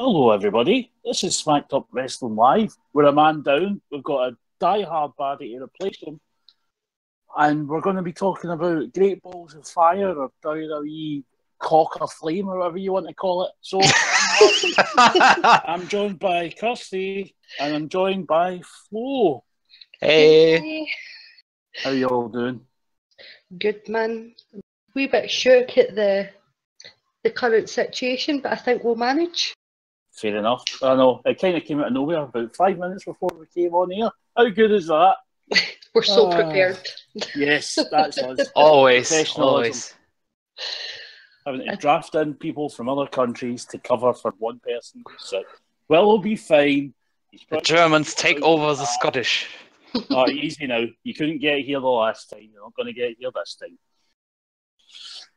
Hello, everybody. This is Smacked Up Wrestling Live. We're a man down. We've got a die-hard baddie to replace him. And we're going to be talking about Great Balls of Fire or WWE Cock of Flame or whatever you want to call it. So I'm joined by Kirsty and I'm joined by Flo. Hey. How you all doing? Good, man. A wee bit shook at the current situation, but I think we'll manage. Fair enough. I know. It kind of came out of nowhere about 5 minutes before we came on here. How good is that? We're so prepared. Yes, that's us. Always. Having to draft in people from other countries to cover for one person who's sick. Well, we'll be fine. The Germans take over the Scottish. Oh, easy now. You couldn't get here the last time. You're not going to get here this time.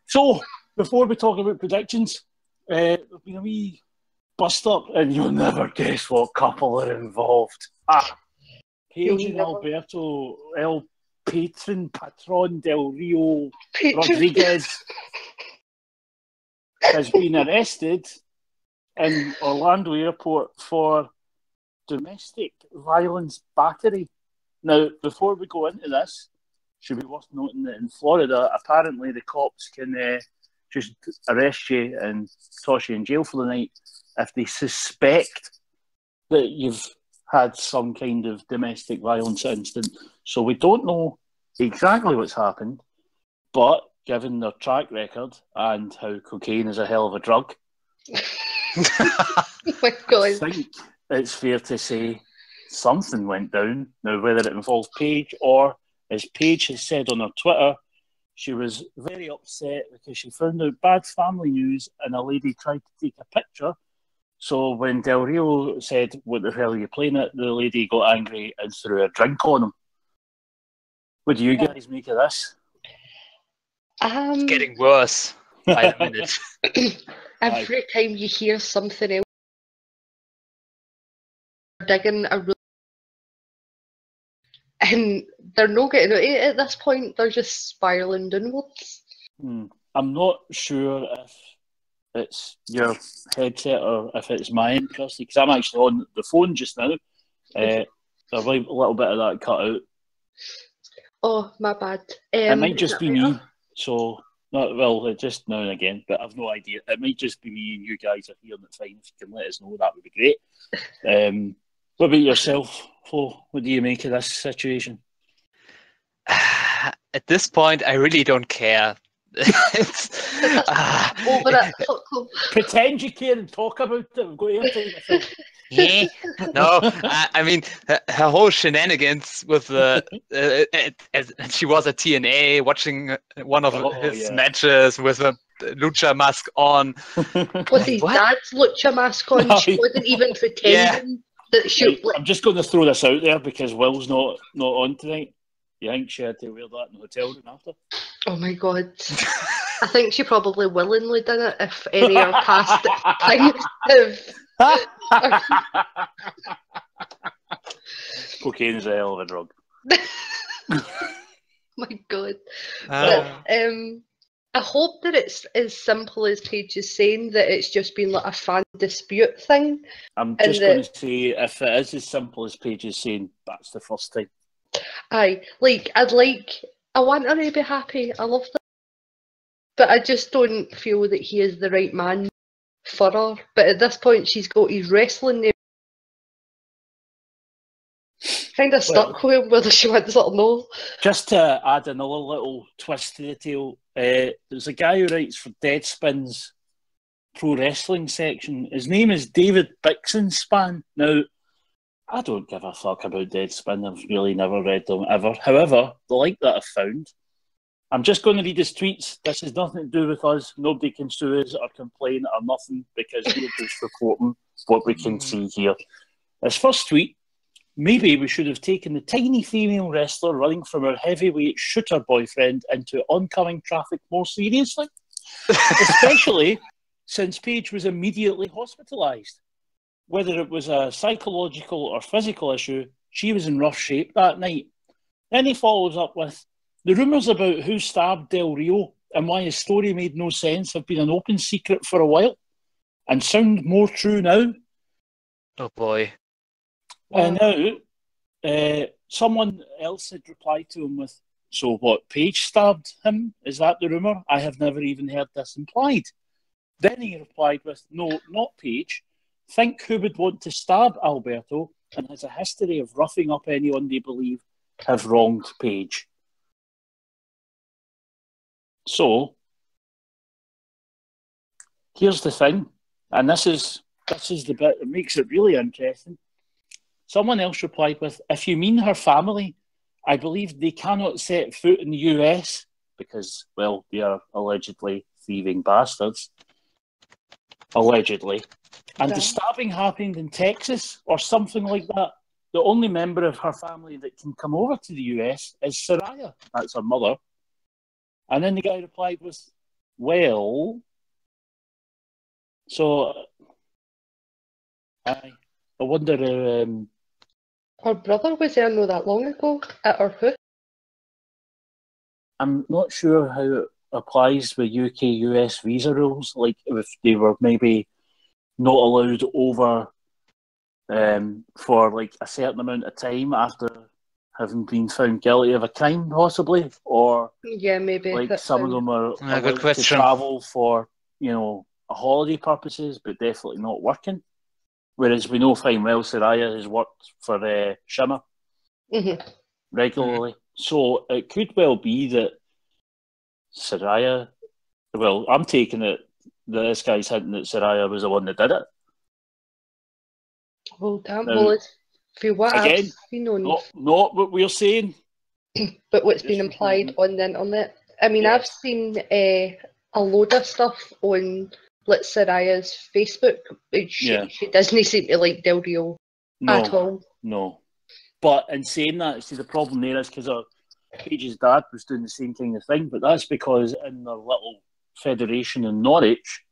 So, before we talk about predictions, there's been a wee bust up, and you'll never guess what couple are involved. Paige and Alberto El Patron del Rio Rodriguez has been arrested in Orlando Airport for domestic violence battery. Now, before we go into this, should be worth noting that in Florida, apparently the cops can just arrest you and toss you in jail for the night if they suspect that you've had some kind of domestic violence incident. So we don't know exactly what's happened, but given their track record and how cocaine is a hell of a drug, oh my God. I think it's fair to say something went down. Now, whether it involves Paige or, as Paige has said on her Twitter, she was very upset because she found out bad family news and a lady tried to take a picture. So when Del Rio said, "What the hell are you playing at?" the lady got angry and threw a drink on him. What do you guys make of this? It's getting worse by the minute. Every time you hear something else, digging a room, and they're not getting it at this point, they're just spiralling downwards. I'm not sure if it's your headset or if it's mine, Kirsty, because I'm actually on the phone just now. There's a little bit of that cut out. Oh, my bad. It might just be me, so just now and again, but I've no idea. It might just be me and you guys are hearing it fine. If you can let us know, that would be great. What about yourself, Flo? What do you make of this situation? At this point, I really don't care. Over it. Pretend you care and talk about it. We've got airtime. Yeah. No, I mean, her whole shenanigans with she was at TNA watching one of his matches with a lucha mask on. With his dad's lucha mask on, she wasn't even pretending that she... I'm just going to throw this out there because Will's not on tonight. You think she had to wear that in the hotel room after? Oh my God. I think she probably willingly did it if any of her past things have... Cocaine is a hell of a drug. My God. But, I hope that it's as simple as Paige is saying, that it's just been like a fan dispute thing. I'm just going to say, if it is as simple as Paige is saying, that's the first time. I want her to be happy. I love that. But I just don't feel that he is the right man for her. But at this point, she's got his wrestling name. Kind of stuck with him, whether she wants it or no. Just to add another little twist to the tale, there's a guy who writes for Deadspin's pro wrestling section. His name is David Bixenspan. Now, I don't give a fuck about Deadspin. I've really never read them ever. However, the link that I've found, I'm just going to read his tweets. This has nothing to do with us. Nobody can sue us or complain or nothing because we're just reporting what we can see here. His first tweet: "Maybe we should have taken the tiny female wrestler running from her heavyweight shooter boyfriend into oncoming traffic more seriously, especially since Paige was immediately hospitalised. Whether it was a psychological or physical issue, she was in rough shape that night." Then he follows up with, "The rumours about who stabbed Del Rio and why his story made no sense have been an open secret for a while. and sound more true now. Oh boy. And now, someone else had replied to him with, so what, Paige stabbed him? Is that the rumour? I have never even heard this implied. Then he replied with, no, not Paige. Think who would want to stab Alberto and has a history of roughing up anyone they believe have wronged Paige. So, here's the thing, and this is the bit that makes it really interesting. Someone else replied with, if you mean her family, I believe they cannot set foot in the US because, well, they are allegedly thieving bastards. Allegedly. And the stabbing happened in Texas or something like that. The only member of her family that can come over to the US is Soraya. That's her mother. And then the guy replied with, well, so I wonder if... her brother was there not that long ago at her house. I'm not sure how it applies with UK-US visa rules, like if they were maybe not allowed over for like a certain amount of time after having been found guilty of a crime, possibly, or yeah, maybe like some of them are allowed good to travel for, you know, holiday purposes, but definitely not working. Whereas we know fine well Soraya has worked for Shimmer regularly. So it could well be that Soraya, well, I'm taking it that this guy's hinting that Soraya was the one that did it. Well, damn, Now, well, it's for what again, I've seen on, not what we're saying, but what's just been implied on the internet. I mean, yeah. I've seen a load of stuff on Soraya's Facebook. She doesn't seem to like Del Rio at all. No. But in saying that, see, the problem there is because Paige's dad was doing the same kind of thing, but that's because in their little federation in Norwich,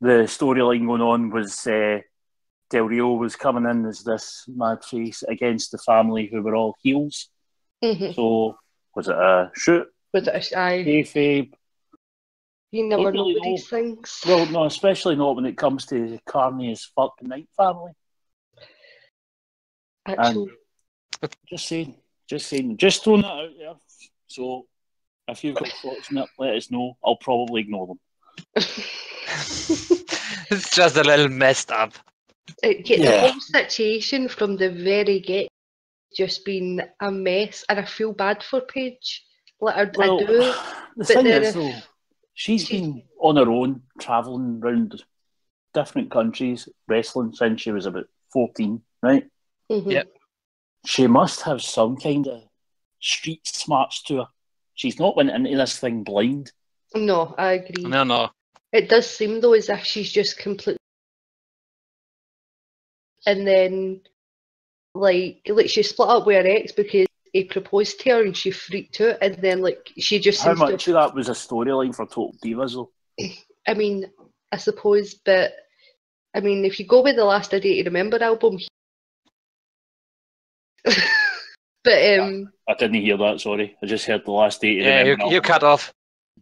the storyline going on was Del Rio was coming in as this mad face against the family who were all heels. So, was it a shoot? Was it a kayfabe? You never know with these things. Well, no, especially not when it comes to the carny as fuck Knight family. Actually, just saying, just throwing that out there. So, if you've got thoughts on it, let us know. I'll probably ignore them. It's just a little messed up. The whole situation from the very get just been a mess, and I feel bad for Paige. I do. The thing is, though, she's been on her own, travelling around different countries, wrestling since she was about 14, right? Yep. She must have some kind of street smarts to her. She's not went into this thing blind. No, I agree. No. It does seem, though, as if she's just completely... And then, like she split up with her ex because he proposed to her and she freaked out, and then, she just How seems much of that was a storyline for Total Divas, though? I mean, I suppose, but, I mean, if you go with the Last A Day to Remember album... But I didn't hear that, sorry. I just heard the Last Day to Remember. You cut off.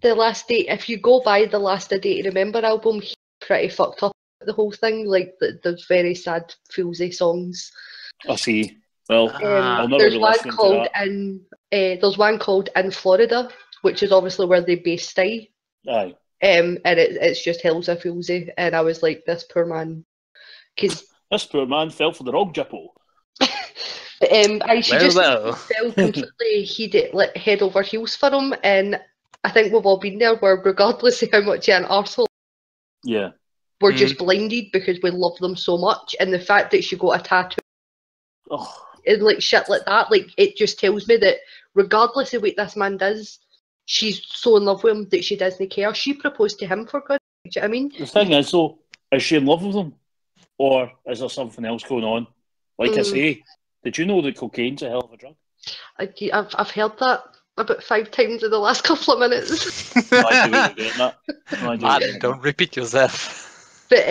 The Last Day, if you go by the Last A Day to Remember album, he's pretty fucked up the whole thing. There's very sad, feelsy songs. I see. Well, I'll never there's be one listening called to that. there's one called In Florida, which is obviously where they base stay. Aye. And it's just Hills of Feelsy, and I was like, this poor man. This poor man fell for the wrong jippo. She fell completely head over heels for him, and I think we've all been there where regardless of how much you're an arsehole, we're just blinded because we love them so much, and the fact that she got a tattoo and shit like that, it just tells me that regardless of what this man does, she's so in love with him that she doesn't care. She proposed to him, for God, do you know what I mean? The thing is, though, is she in love with him, or is there something else going on? Like I say, did you know that cocaine's a hell of a drug? I've heard that about 5 times in the last couple of minutes. No idea where you're getting that. No idea. Martin, don't repeat yourself. But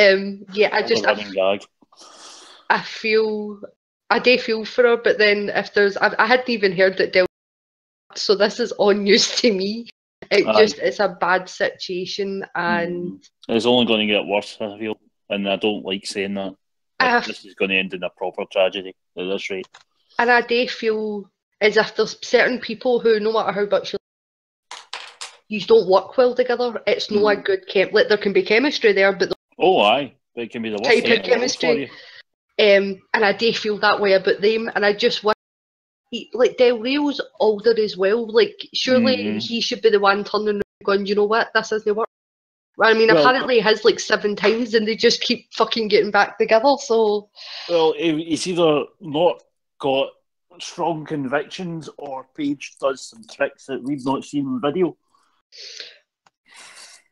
I do feel for her. But then if I hadn't even heard that Del, so this is all news to me. It's a bad situation, and it's only going to get worse, I feel, and I don't like saying that. This is going to end in a proper tragedy at this rate. And I do feel as if there's certain people who, no matter how much you don't work well together, it's not a good like there can be chemistry there, but but it can be the worst type thing of chemistry. And I do feel that way about them, and I just want like Del Rio's older as well. Like surely he should be the one turning around going, you know what, this isn't work. I mean, apparently he has like 7 times, and they just keep fucking getting back together. So he's either not got strong convictions, or Paige does some tricks that we've not seen in video.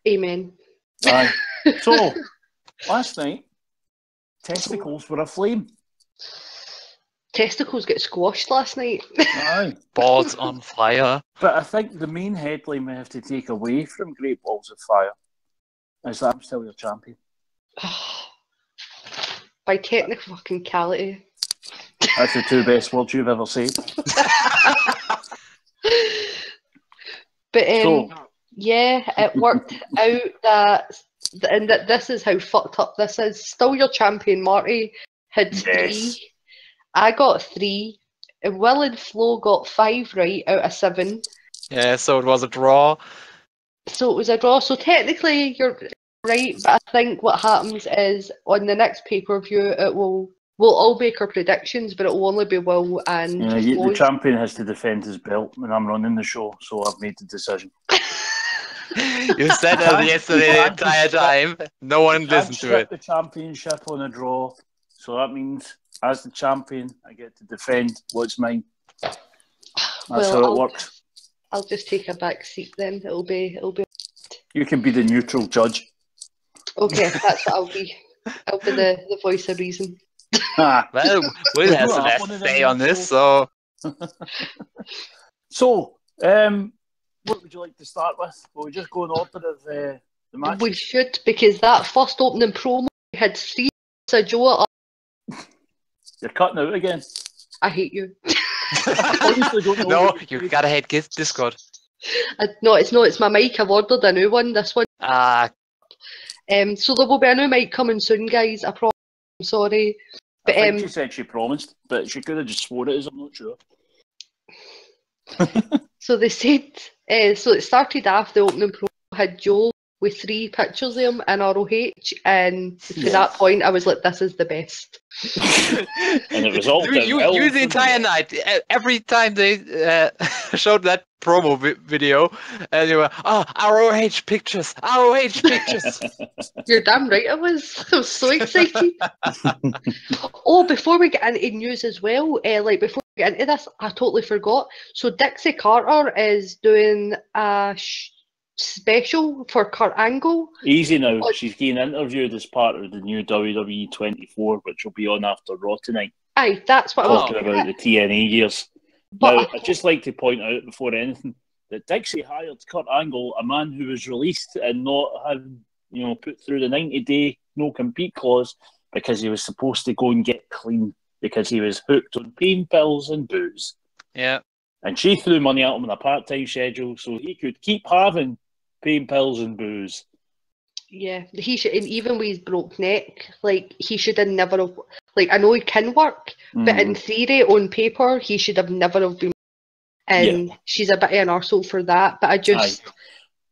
Amen. Aye. So last night, testicles were aflame. Testicles get squashed last night. Aye. Balls on fire. But I think the main headline we have to take away from Great Balls of Fire is that I'm still your champion. By technicality. That's the 2 best words you've ever said. But yeah, it worked out that this is how fucked up this is. Still your champion, Marty, had 3. I got 3. And Will and Flo got 5 right out of 7. Yeah, so it was a draw. So it was a draw. So technically you're right, but I think what happens is on the next pay-per-view we'll all make our predictions, but it will only be Will and the champion has to defend his belt when I'm running the show, so I've made the decision. You said that yesterday the entire time. No one listened to it. The championship on a draw, so that means as the champion, I get to defend what's mine. That's how it works. I'll just take a back seat then. It'll be. You can be the neutral judge. Okay, that's what I'll be. I'll be the voice of reason. Well, Will has the last say on this, so. So, what would you like to start with? Will we just go in order of the match? We should, because that first opening promo had 3 Joe. You're cutting out again. I hate you. No, you gotta hate Discord. No, it's not. It's my mic. I've ordered a new one. This one. So there will be a new mic coming soon, guys. I promise. I'm sorry. But, I think she said she promised, but she could have just sworn it as, I'm not sure. So they said, so it started after the opening promo, had Joel with 3 pictures of him in ROH, and to that point I was like, this is the best. And it was all you the entire night, every time they showed that promo video, and you were, ROH pictures. You're damn right I was so excited. Before we get into news as well, before we get into this, I totally forgot. So Dixie Carter is doing a special for Kurt Angle. Easy now. She's getting interviewed as part of the new WWE 24, which will be on after Raw tonight. Aye, that's what I was talking about the TNA years. Now, I'd just like to point out before anything that Dixie hired Kurt Angle, a man who was released and not having, put through the 90-day no-compete clause, because he was supposed to go and get clean because he was hooked on pain pills and booze. Yeah. And she threw money at him on a part-time schedule so he could keep having pain pills and booze. Yeah, he should, and even with his broke neck, he should have never have. I know he can work, but in theory, on paper, he should have never have been. And she's a bit of an arsehole for that. But I just,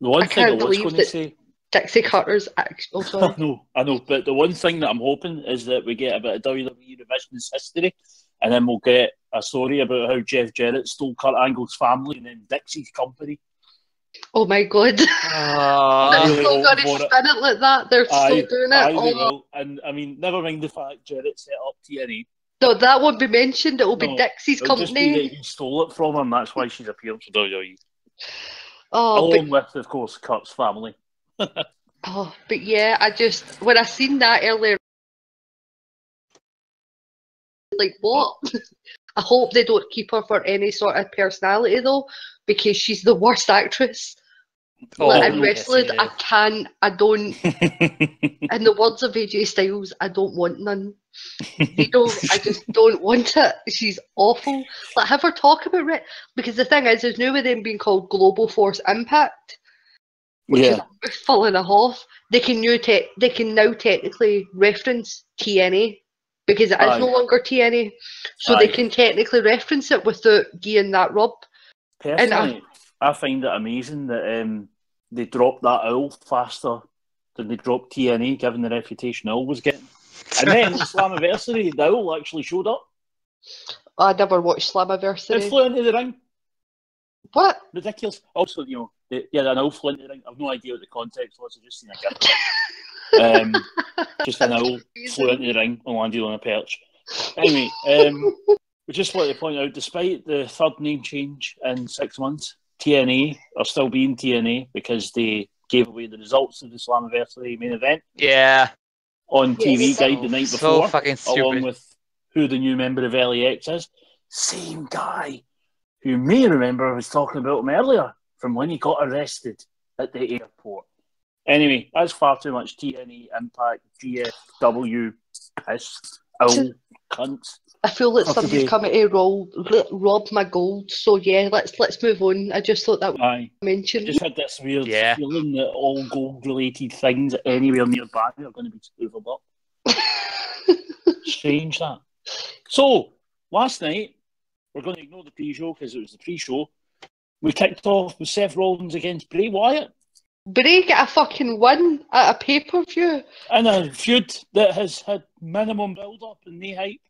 the one I thing can't I was believe going that to say, Dixie Carter's. Oh, sorry. I know. But the one thing that I'm hoping is that we get a bit of WWE revisionist history, and then we'll get a story about how Jeff Jarrett stole Kurt Angle's family and then Dixie's company. Oh my god. They're still going to spin it like that. They're still doing it. They will. And I mean, never mind the fact Jarrett set up TNA. No, that won't be mentioned. It will be Dixie's company. Just be that he stole it from him. That's why she's appealed to WWE. Along with, of course, Kurt's family. But yeah, when I seen that earlier, what? I hope they don't keep her for any sort of personality though, because she's the worst actress. Like, in wrestling, I don't, in the words of AJ Styles, I don't want none. You know, I just don't want it. She's awful. Like, have her talk about it. Because the thing is now with them being called Global Force Impact, which is a mouthful and a half, they can now technically reference TNA because it is no longer TNA. So they can technically reference it without getting that rub. Personally, I find it amazing that they dropped that owl faster than they dropped TNA, given the reputation owl was getting. And then the Slammiversary, the owl actually showed up. I never watched Slammiversary. It flew into the ring. What? Ridiculous. Also, you know, an owl flew into the ring. I've no idea what the context was. I've just seen a gif. Just an owl flew into the ring and landed on a perch. Anyway, we just like to point out, despite the third name change in 6 months, TNA are still being TNA because they gave away the results of the Slammiversary main event. Yeah. On TV Guide the night before, so fucking stupid. Along with who the new member of LAX is. Same guy who you may remember I was talking about him earlier from when he got arrested at the airport. Anyway, that's far too much TNA, Impact, GFW, piss, owl, cunts. I feel that somebody's coming to rob my gold. So yeah, let's move on. I just thought that was mentioned. I just had this weird feeling that all gold-related things anywhere nearby are going to be hoovered up. Strange that. So last night, we're going to ignore the pre-show because it was the pre-show. We kicked off with Seth Rollins against Bray Wyatt. Bray got a fucking win at a pay-per-view. And a feud that has had minimum build-up and no hype.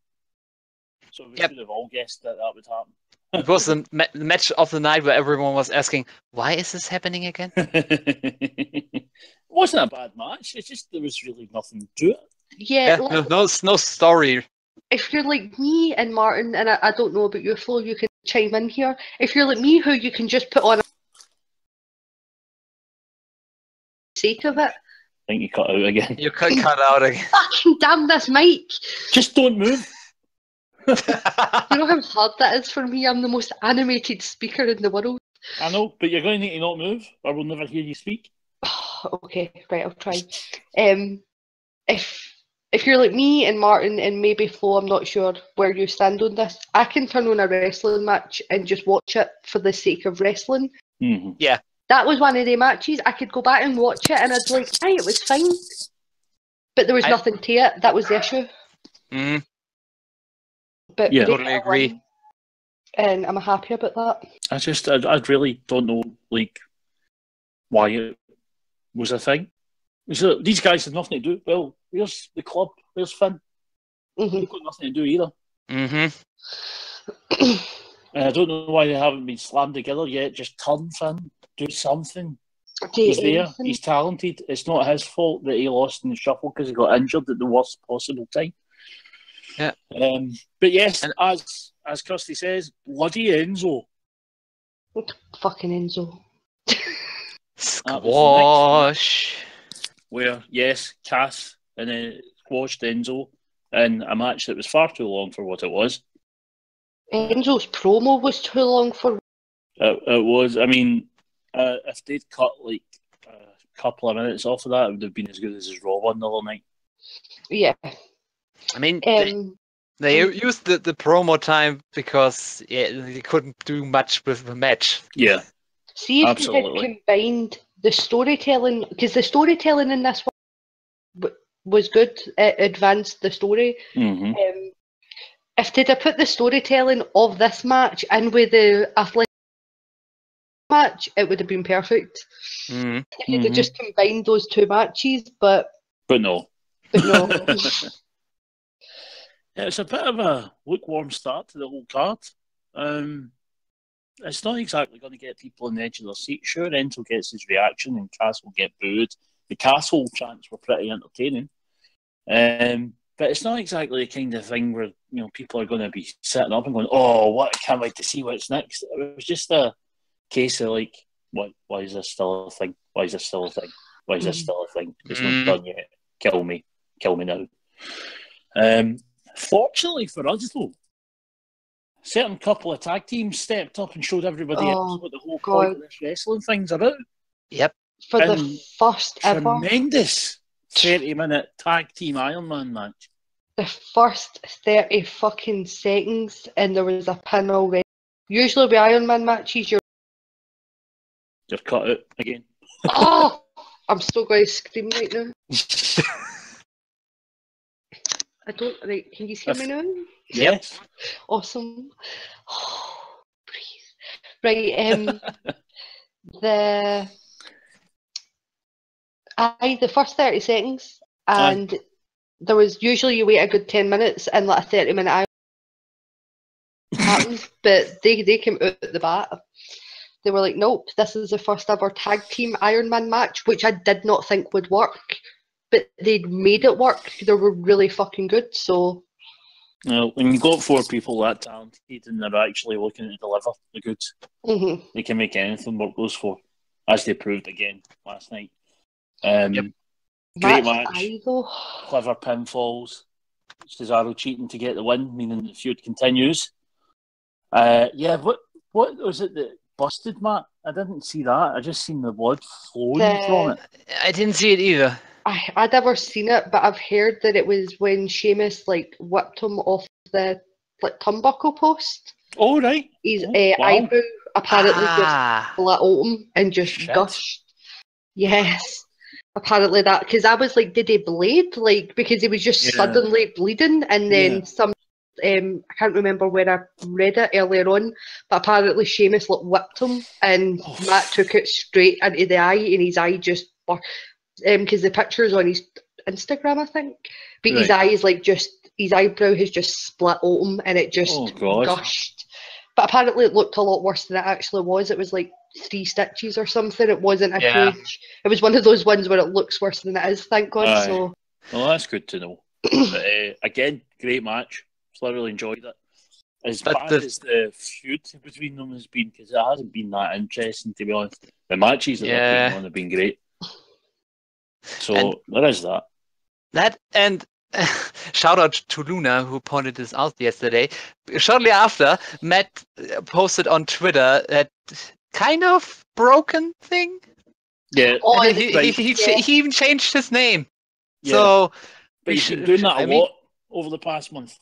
So we should have all guessed that would happen. It was the match of the night where everyone was asking, why is this happening again? It wasn't a bad match. It's just there was really nothing to it. Yeah, no story. If you're like me and Martin, and I don't know about your Flo, you can chime in here. If you're like me, who you can just put on a sake of it. I think you cut out again. You cut out again. Fucking damn this mic. Just don't move. You know how hard that is for me? I'm the most animated speaker in the world. I know, but you're going to need to not move or we'll never hear you speak. Okay, right, I'll try. If you're like me and Martin and maybe Flo, I'm not sure where you stand on this, I can turn on a wrestling match and just watch it for the sake of wrestling. Mm-hmm. Yeah. That was one of the matches. I could go back and watch it and I'd be like, hey, it was fine. But there was nothing to it. That was the issue. Mm. But yeah, totally agree. And I'm happy about that. I really don't know, like, why it was a thing. So these guys had nothing to do. Well, where's the club? Where's Finn? Mm-hmm. They've got nothing to do either. Mm-hmm. And I don't know why they haven't been slammed together yet. Just turn Finn, do something. Do He's there. anything. He's talented. It's not his fault that he lost in the shuffle because he got injured at the worst possible time. Yeah. But yes, as Kirsty says, bloody Enzo. Fucking Enzo. Squash. Where, yes, Cass and then squashed Enzo in a match that was far too long for what it was. Enzo's promo was too long for... It was. I mean, if they'd cut like a couple of minutes off of that, it would have been as good as his Raw one the other night. Yeah. I mean, they used the promo time because they couldn't do much with the match. Yeah. See if you had combined the storytelling, because the storytelling in this one was good, it advanced the story. Mm-hmm. If they'd have put the storytelling of this match in with the athletic match, it would have been perfect. Mm-hmm. If you'd have just combined those two matches, but no. Yeah, it's a bit of a lukewarm start to the whole card. It's not exactly going to get people on the edge of their seat. Sure, Enzo gets his reaction and Cass will get booed. The Castle chants were pretty entertaining. But it's not exactly the kind of thing where people are going to be sitting up and going, oh, what, I can't wait to see what's next. It was just a case of like, why is this still a thing? Why is this still a thing? Why is this still a thing? It's not done yet. Kill me now. Fortunately for us, though, a certain couple of tag teams stepped up and showed everybody else what the whole point of this wrestling thing's about. Yep. For And the first ever. Tremendous 30-minute tag team Iron Man match. The first 30 fucking seconds, and there was a pin already. Usually with Iron Man matches, you're cut out again. oh, I'm still going to scream right now. I don't. Right, can you hear me now? Yes. Awesome. Oh, breathe. Right. The first 30 seconds, and there was usually you wait a good 10 minutes, and like a 30-minute Iron happens, but they came out at the bat. They were like, nope, this is the first ever tag team Iron Man match, which I did not think would work. But they'd made it work. They were really fucking good. So, well, when you got 4 people that talented and they're actually looking to deliver the goods, they can make anything work. Those 4, as they proved again last night. Great match. Clever pinfalls. Cesaro cheating to get the win, meaning the feud continues. What was it that busted Matt? I didn't see that. I just seen the blood flowing from it. I didn't see it either. I'd never seen it, but I've heard that it was when Sheamus whipped him off the turnbuckle post. Oh right. His eyebrow apparently just split open and just gushed. Yes. Apparently that, because I was like, did he bleed? Because he was just suddenly bleeding, and then some, I can't remember where I read it earlier on, but apparently Sheamus whipped him, and Matt took it straight into the eye, and his eye just, because the picture's on his Instagram, I think, but his eye is his eyebrow has just split open, and it just gushed. But apparently it looked a lot worse than it actually was. It was 3 stitches or something. It wasn't a huge. It was one of those ones where it looks worse than it is, thank God. So, well, that's good to know. But, again, great match. Thoroughly enjoyed it. As bad as the feud between them has been, because it hasn't been that interesting, to be honest. The matches that they're putting on have been great. So there is that. That and shout out to Luna, who pointed this out yesterday. Shortly after, Matt posted on Twitter that kind of broken thing. Yeah. He even changed his name. Yeah. So, but he's been doing that a lot over the past month.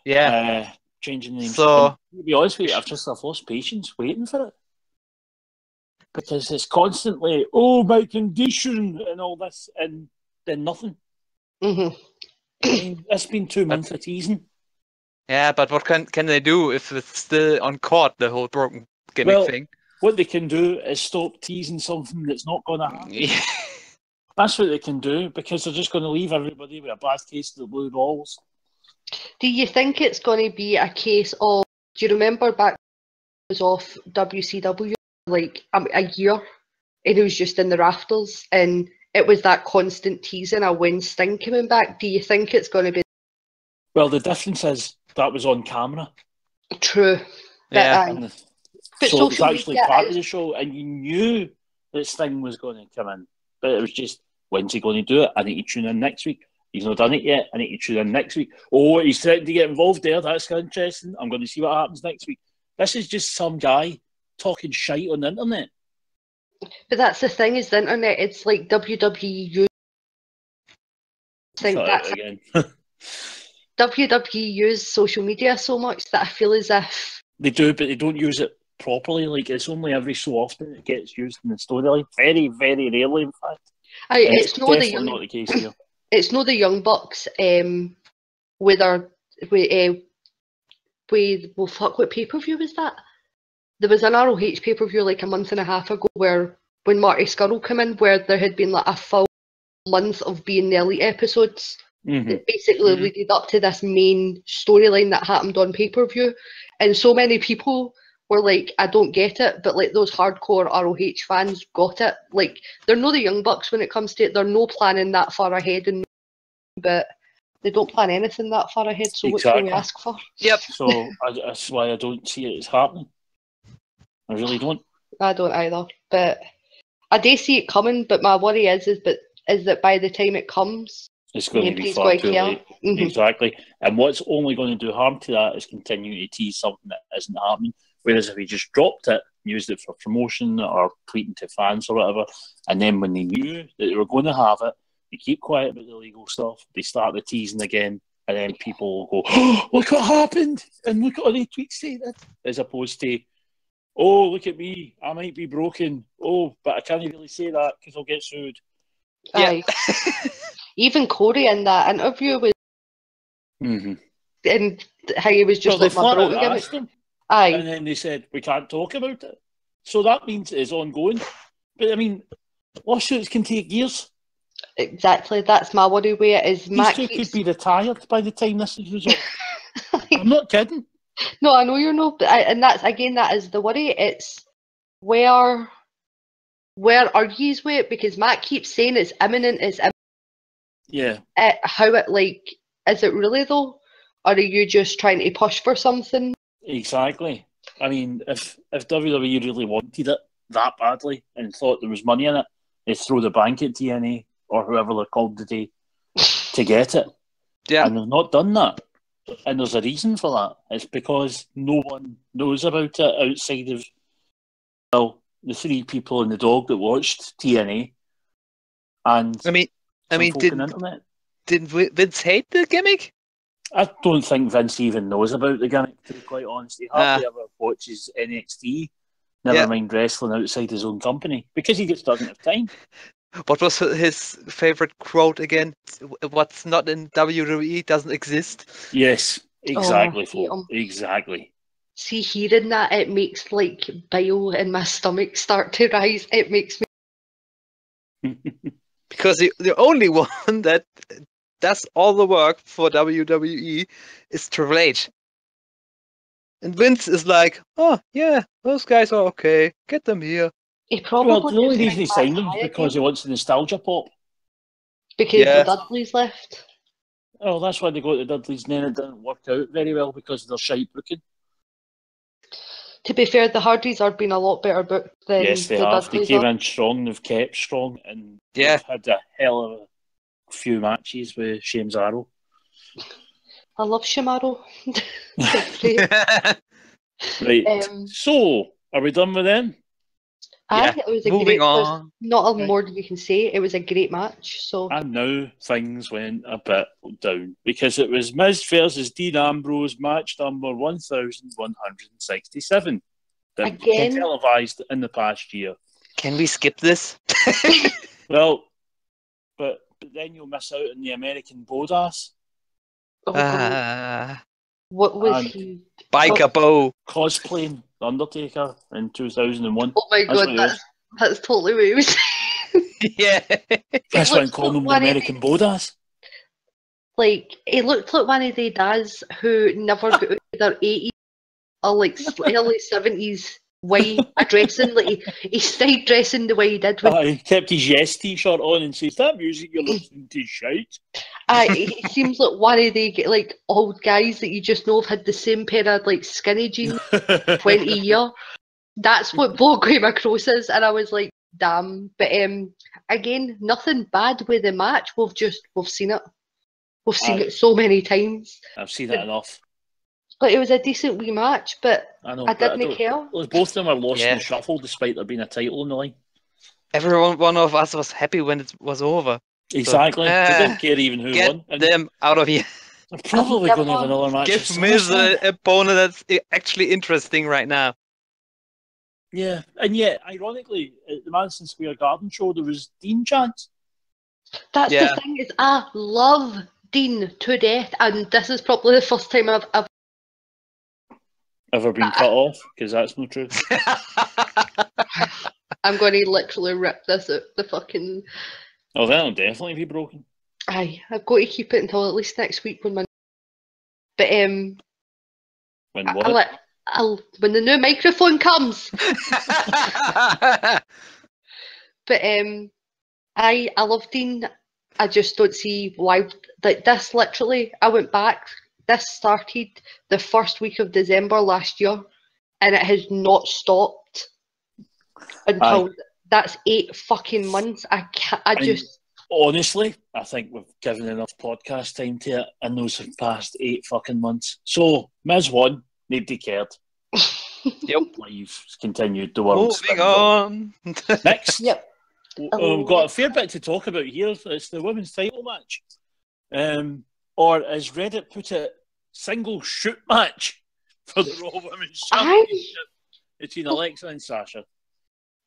Yeah. Changing names. So, to be honest with you, I've lost patience waiting for it. Because it's constantly, my condition and all this, and then nothing. Mm-hmm. I mean, it's been 2 months of teasing. Yeah, but what can they do if it's still on court, the whole broken gimmick thing? What they can do is stop teasing something that's not going to happen. That's what they can do, because they're just going to leave everybody with a bad taste of the blue balls. Do you think it's going to be a case of, do you remember back when it was off WCW, a year, and it was just in the rafters, and it was that constant teasing of when Sting coming back? Do you think it's going to be? Well, the difference is that was on camera. True. But so it was actually part of the show, and you knew that Sting was going to come in. But it was just, when's he going to do it? I need to tune in next week. He's not done it yet. I need to tune in next week. Oh, he's threatened to get involved there. That's interesting. I'm going to see what happens next week. This is just some guy talking shite on the internet. But that's the thing, is the internet, it's like WWE. WWE use social media so much that I feel as if they do, but they don't use it properly. It's only every so often it gets used in the storyline. Very, very rarely, in fact. It's not the case here. It's not the Young Bucks what pay-per-view was that? There was an ROH pay-per-view a month and a half ago where when Marty Scurll came in, where there had been a full month of being the Elite episodes that basically leaded up to this main storyline that happened on pay-per-view. And so many people were like, I don't get it, but those hardcore ROH fans got it. They're not the Young Bucks when it comes to it. They're no planning that far ahead, but they don't plan anything that far ahead, so what can we ask for? Yep. So that's why I don't see it as happening. I really don't. I don't either, but I do see it coming. But my worry is that by the time it comes, It's going to be Nobody's far going too to care. late. Mhm. Exactly. And what's only going to do harm to that is continuing to tease something that isn't happening. Whereas if he just dropped it, used it for promotion or tweeting to fans or whatever, and then when they knew that they were going to have it, they keep quiet about the legal stuff, they start the teasing again, and then people will go, oh, look what happened, and look at all the tweets saying it, as opposed to, oh, look at me, I might be broken. Oh, but I can't really say that because I'll get sued. Aye. Even Corey in that interview was, and how he was just they like my flat out broken asked gimmick. him, Aye. and then they said, we can't talk about it. So that means it's ongoing. But I mean, lawsuits can take years. Exactly. That's my worry with it. Is These Matt two keeps... could be retired by the time this is resolved. I'm not kidding. No, I know you're not, but and that's again, that is the worry. It's where are yous with it? Because Matt keeps saying it's imminent. It's imminent. Yeah. How it like is it really though, or are you just trying to push for something? Exactly. I mean, if WWE really wanted it that badly and thought there was money in it, they'd throw the bank at TNA or whoever they're called today to get it. Yeah. And they've not done that. And there's a reason for that. It's because no one knows about it outside of, well, the three people and the dog that watched TNA. And I mean, didn't Vince hate the gimmick? I don't think Vince even knows about the gimmick, to be quite honest. He hardly ever watches NXT, never mind wrestling outside his own company, because he just doesn't have time. What was his favorite quote again? What's not in WWE doesn't exist. Yes, exactly. Exactly. See, hearing that, it makes like bile in my stomach start to rise. It makes me... Because the only one that does all the work for WWE is Triple H. And Vince is like, oh, yeah, those guys are okay. Get them here. He probably the only reason he signed them is because he wants the nostalgia pop. Because the Dudleys left. Oh, that's why they go to the Dudleys, and then it didn't work out very well because of their shite booking. To be fair, the Hardys are being a lot better booked than yes, they the have. Dudleys They came are. in strong, they've kept strong, and they've had a hell of a few matches with Shamzaro. I love Shamaro. Right. So, are we done with them? Yeah. It was a Moving on. Not a more than you can say. It was a great match. So. And now things went a bit down because it was Miz versus Dean Ambrose, match number 1167. That was televised in the past year. Can we skip this? Well, but then you'll miss out on the American Bodas. What was he? Biker Bo. Cosplaying The Undertaker in 2001. Oh my god, that's totally what he was saying. Yeah. That's why I'm calling him the American Bodas. Like, he looked like one of the dads who never got out of their 80s or like early 70s way of dressing. Like, he stayed dressing the way he did. He kept his Yes t-shirt on and says, that music you're listening to is shite. He seems like one of the like old guys that you just know have had the same pair of like skinny jeans 20 years. That's what Bo came across as, and I was like, damn. But again, nothing bad with the match. We've seen it. We've seen it so many times. I've seen it enough. But it was a decent wee match, but I didn't care. Both of them are lost in the shuffle despite there being a title on the line. One of us was happy when it was over. Exactly. They don't care even who won. Get them out of here. I'm probably going to have another match. Give Miz an opponent that's actually interesting right now. Yeah, and yet, ironically, at the Madison Square Garden show, there was Dean chants. That's the thing, is I love Dean to death, and this is probably the first time I've ever been cut off, because that's not true. I'm going to literally rip this out the fucking... Oh, that'll definitely be broken. Aye, I've got to keep it until at least next week when my... But, when what? when the new microphone comes. But I love Dean. I just don't see why, like, this literally, I went back, this started the first week of December last year, and it has not stopped until that's 8 fucking months. I Honestly, I think we've given enough podcast time to it, and those have passed 8 fucking months. So, Miz won. Nobody cared. Yep. We've continued the world. Moving on. Next. Yep. We've got a fair bit to talk about here. It's the women's title match. Or, as Reddit put it, single shoot match for the Raw Women's Championship between Alexa and Sasha.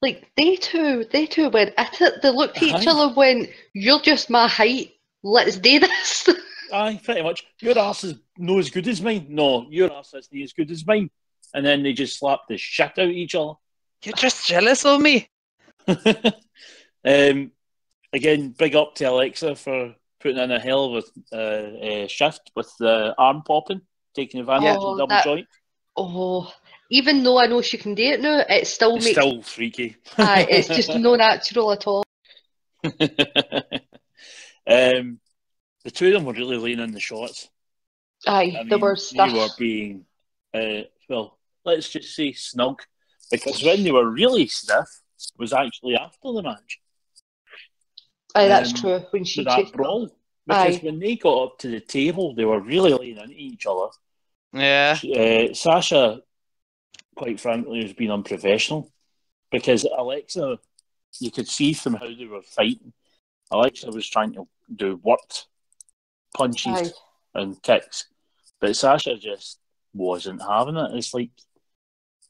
Like, they two went at it. They looked at each other and went, "You're just my height. Let's do this." Aye, pretty much. Your arse is no as good as mine. No, your arse isn't as good as mine. And then they just slapped the shit out of each other. You're just jealous of me. Again, big up to Alexa for putting in a hell of a shift with the arm popping, taking advantage of the double joint. Oh, even though I know she can do it now, it still It's makes still freaky. Aye, it's just no natural at all. The two of them were really laying in the shots. Aye, they were stuff. They were being, well, let's just say snug. Because when they were really stiff was actually after the match. Aye, that's true. When she that brawl. Because when they got up to the table, they were really laying into each other. Yeah. Sasha, quite frankly, was being unprofessional. Because Alexa, you could see from how they were fighting, Alexa was trying to do worked punches and kicks. But Sasha just wasn't having it. It's like,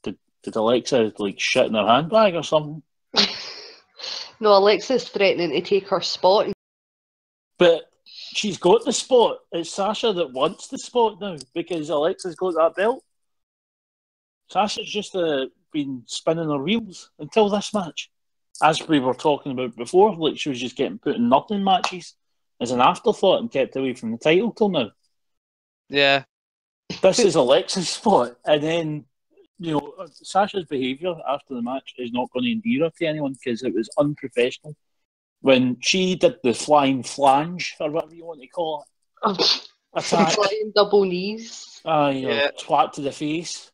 did Alexa like shit in her handbag or something? No, Alexa's threatening to take her spot. But she's got the spot. It's Sasha that wants the spot now because Alexa's got that belt. Sasha's just been spinning her wheels until this match. As we were talking about before, like she was just getting put in nothing matches as an afterthought and kept away from the title till now. Yeah. This is Alexa's spot. And then, you know, Sasha's behaviour after the match is not going to endear her to anyone because it was unprofessional. When she did the flying flange, or whatever you want to call it, attack. Flying double knees. Twat to the face.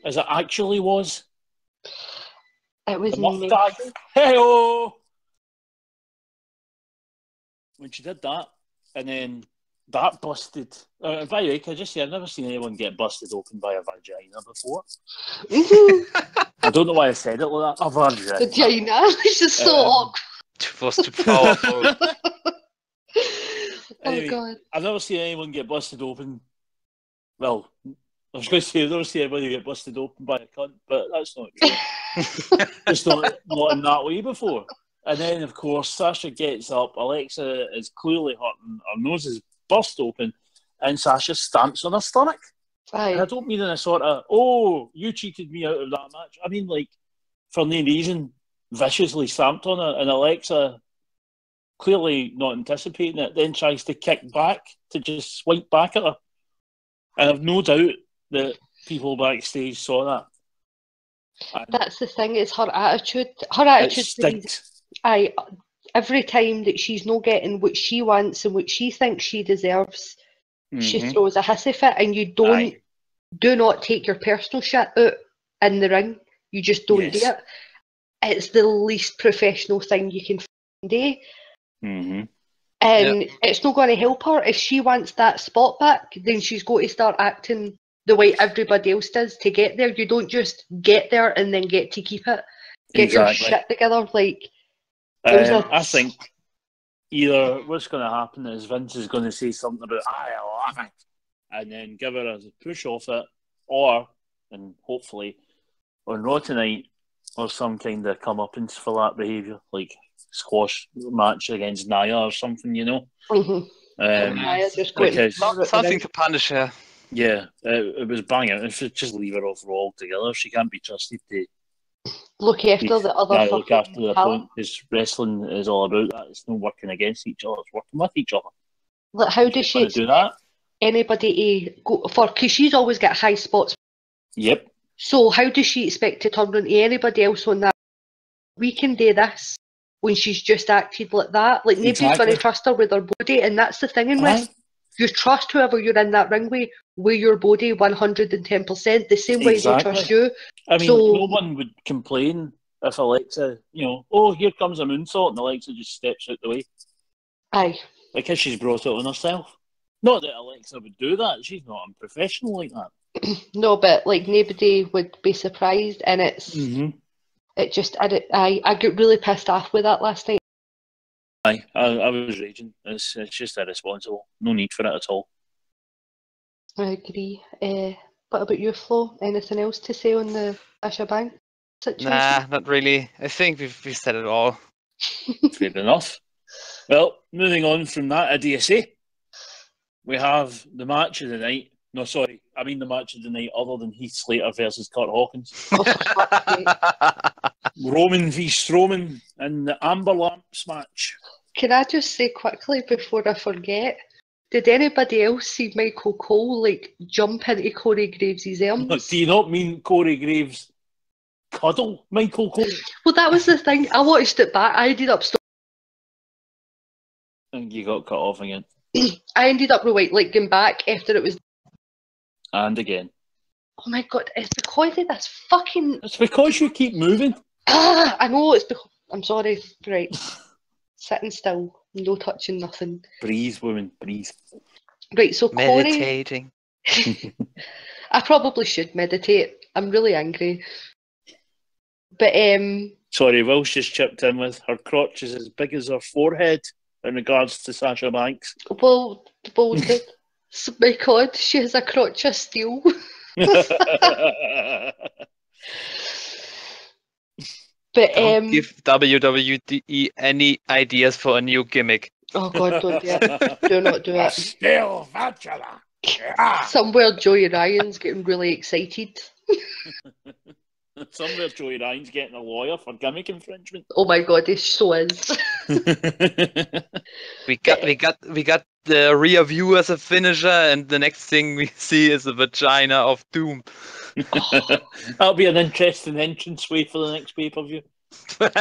As it actually was. It was amazing. Hey-oh! When she did that, and then that busted. By the way, can I just say, I've never seen anyone get busted open by a vagina before. I don't know why I said it like that. A vagina. Vagina. It's just so awkward. Too powerful. Anyway, God. I've never seen anyone get busted open. Well, I was going to say I've never seen anybody get busted open by a cunt, but that's not true. Just not in that way before. And then, of course, Sasha gets up. Alexa is clearly hurting. Her nose is burst open. And Sasha stamps on her stomach. And I don't mean in a sort of, oh, you cheated me out of that match. I mean, like, for no reason, viciously stamped on her. And Alexa, clearly not anticipating it, then tries to kick back to just swipe back at her. And I've no doubt that people backstage saw that. And that's the thing, it's her attitude. Her attitude. Every time that she's not getting what she wants and what she thinks she deserves, she throws a hissy fit, and you do not take your personal shit out in the ring. You just don't do it. It's the least professional thing you can do. And it's not going to help her. If she wants that spot back, then she's got to start acting the way everybody else does to get there. You don't just get there and then get to keep it. Get your shit together. Like, I think either what's going to happen is Vince is going to say something about, I love it, and then give her a push off it, or, and hopefully, on Raw tonight, or some kind of comeuppance for that behaviour, like squash match against Nia or something, you know? Because something to punish her. Yeah, it was banging. If you just leave her off Raw altogether, she can't be trusted to look after the other. Look after the opponent. Because wrestling is all about that. It's not working against each other; it's working with each other. Like, how does she do that? Anybody to go for? Because she's always got high spots. Yep. So how does she expect to turn on to anybody else on that? We can do this when she's just acted like that. Like, nobody's going to trust her with her body, and that's the thing in wrestling. You trust whoever you're in that ring with your body 110%, the same way they trust you. I mean, no one would complain if Alexa, oh, here comes a moonsault, and Alexa just steps out the way. Aye. Because she's brought it on herself. Not that Alexa would do that. She's not unprofessional like that. No, but like nobody would be surprised, and it's it just I got really pissed off with that last night. Aye, I was raging. It's just irresponsible. No need for it at all. I agree. What about you, Flo? Anything else to say on the Sasha Banks situation? Nah, not really. I think we've said it all. Fair enough. Well, moving on from that idiocy, we have the match of the night. No, sorry, I mean the match of the night other than Heath Slater versus Kurt Hawkins. Roman v Strowman in the Amber Lamps match. Can I just say quickly before I forget, did anybody else see Michael Cole like jump into Corey Graves' arms? Do you not mean Corey Graves cuddle Michael Cole? Well, that was the thing. I watched it back. I ended up And you got cut off again. I ended up like going back after it was. And again. Oh my god! It's because of this fucking. It's because you keep moving. I know it's because. I'm sorry. Right. Sitting still, no touching, nothing. Breathe, woman, breathe. Right, so Corey... Meditating. I probably should meditate. I'm really angry. But, Sorry, Will's just chipped in with her crotch is as big as her forehead in regards to Sasha Banks. Well, my god, she has a crotch of steel. But don't give WWE any ideas for a new gimmick. Oh god, don't do it. Do not do it. Still Vagina. Yeah. Somewhere Joey Ryan's getting really excited. Somewhere Joey Ryan's getting a lawyer for gimmick infringement. Oh my god, he so is. we got the rear view as a finisher, and the next thing we see is the vagina of doom. That'll be an interesting entranceway for the next pay-per-view. But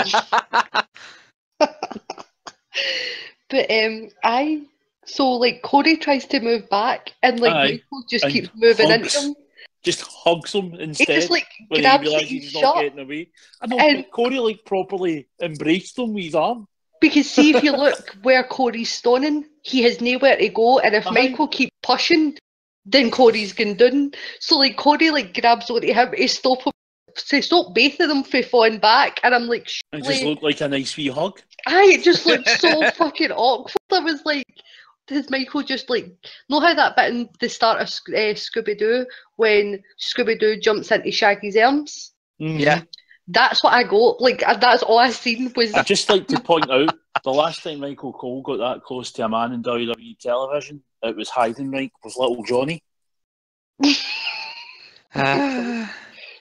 so like Corey tries to move back and like Michael just keeps moving into him. Just hugs him instead. He just like when grabs he realises he's not getting away. I know, but Corey like properly embraced him with his arm. Because see if you look where Corey's stoning, he has nowhere to go, and if Michael keeps pushing, then Corey's going down. So like Corey like grabs onto him to stop him, to stop both of them from falling back, and I'm like, it just looked like a nice wee hug. Aye, it just looked so fucking awkward. I was like, does Michael just like know how that bit in the start of Scooby-Doo when Scooby-Doo jumps into Shaggy's arms? Yeah. That's what I got. Like, that's all I seen was. I'd just like to point out the last time Michael Cole got that close to a man in WWE television, it was hiding right with Little Johnny.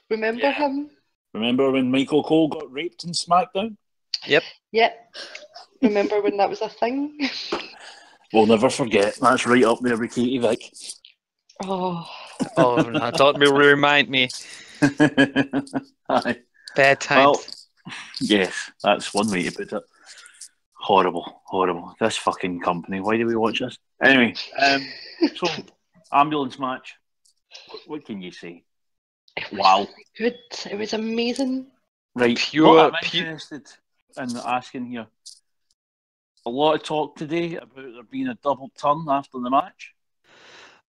Remember him? Remember when Michael Cole got raped in SmackDown? Yep. Yep. Remember when that was a thing? We'll never forget. That's right up there with Katie Vick. Oh. Oh no! Don't remind me. Aye. Bad times. Well, yes, that's one way to put it. Horrible, horrible. This fucking company. Why do we watch this? Anyway, so ambulance match. What can you say? Wow. Good. It was amazing. Right. What I'm interested in asking here. A lot of talk today about there being a double turn after the match.